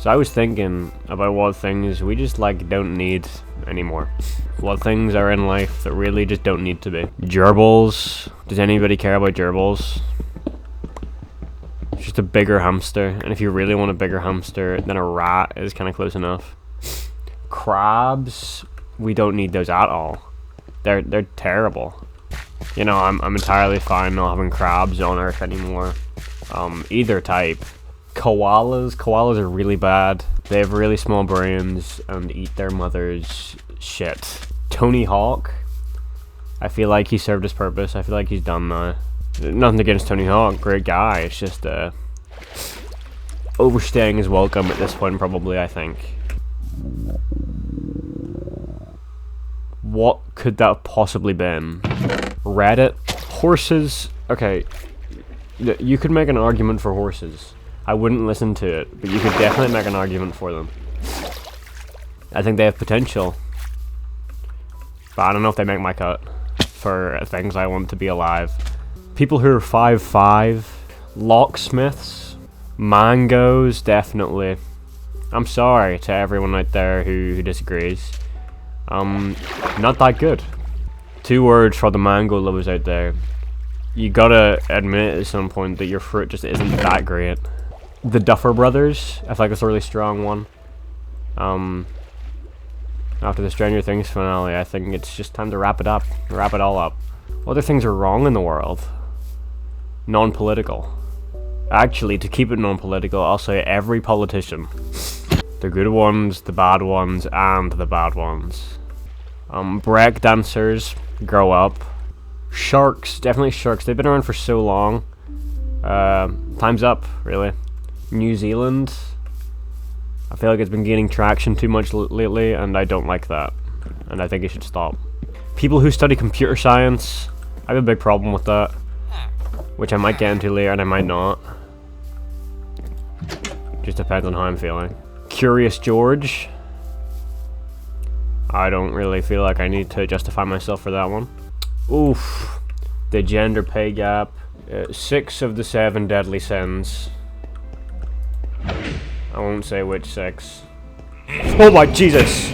So I was thinking about what things we just like don't need anymore. What things are in life that really just don't need to be. Gerbils. Does anybody care about gerbils? It's just a bigger hamster, and if you really want a bigger hamster, then a rat is kind of close enough. Crabs, we don't need those at all. They're terrible. You know, I'm entirely fine not having crabs on Earth anymore. Either type. Koalas are really bad. They have really small brains and eat their mother's shit. Tony Hawk, I feel like he served his purpose. I feel like he's done now. Nothing against Tony Hawk, great guy. It's just overstaying his welcome at this point, probably, I think. What could that have possibly been? Reddit? Horses? Okay, you could make an argument for horses. I wouldn't listen to it, but you could definitely make an argument for them. I think they have potential. But I don't know if they make my cut for things I want to be alive. People who are 5'5", locksmiths, mangoes, definitely. I'm sorry to everyone out there who disagrees. Not that good. 2 words for the mango lovers out there. You gotta admit at some point that your fruit just isn't that great. The Duffer Brothers, I feel like it's a really strong one. After the Stranger Things finale, I think it's just time to wrap it up. Wrap it all up. What other things are wrong in the world? Non-political. Actually, to keep it non-political, I'll say every politician. The good ones, the bad ones, and the bad ones. Break dancers, grow up. Sharks, definitely sharks. They've been around for so long. Time's up, really. New Zealand. I feel like it's been gaining traction too much lately, and I don't like that. And I think it should stop. People who study computer science, I have a big problem with that. Which I might get into later, and I might not. Just depends on how I'm feeling. Curious George. I don't really feel like I need to justify myself for that one. Oof. The gender pay gap. 6 of the 7 deadly sins. I won't say which 6. Oh my Jesus!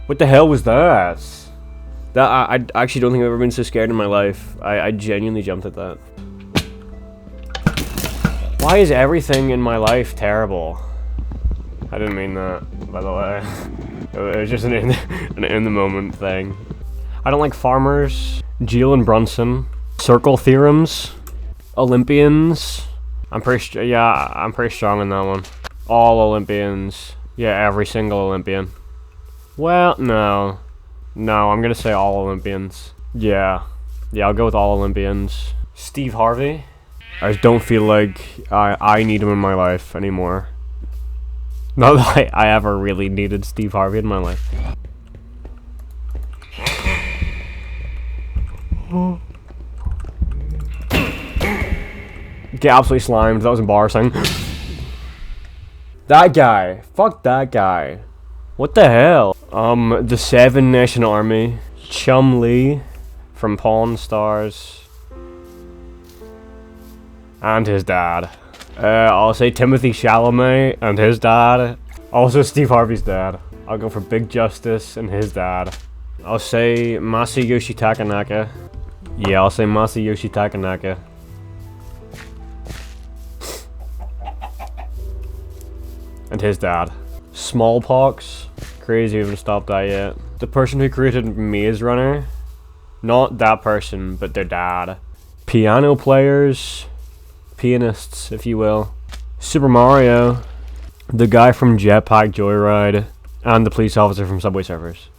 What the hell was that? I actually don't think I've ever been so scared in my life. I genuinely jumped at that. Why is everything in my life terrible? I didn't mean that, by the way. It was just an in-the-moment thing. I don't like farmers. Jalen Brunson. Circle theorems. Olympians. I'm pretty strong in that one. All Olympians. Yeah, every single Olympian. Well, no. No, I'm gonna say all Olympians. Yeah. Yeah, I'll go with all Olympians. Steve Harvey. I just don't feel like I need him in my life anymore. Not that I ever really needed Steve Harvey in my life. Get absolutely slimed. That was embarrassing. That guy. Fuck that guy. What the hell? The 7 Nation Army. Chum Lee from Pawn Stars. And his dad. I'll say Timothy Chalamet and his dad. Also Steve Harvey's dad. I'll go for Big Justice and his dad. I'll say Masayoshi Takanaka. Yeah, I'll say Masayoshi Takanaka. And his dad. Smallpox. Crazy we haven't stopped that yet. The person who created Maze Runner. Not that person, but their dad. Piano players. Pianists, if you will. Super Mario. The guy from Jetpack Joyride. And the police officer from Subway Surfers.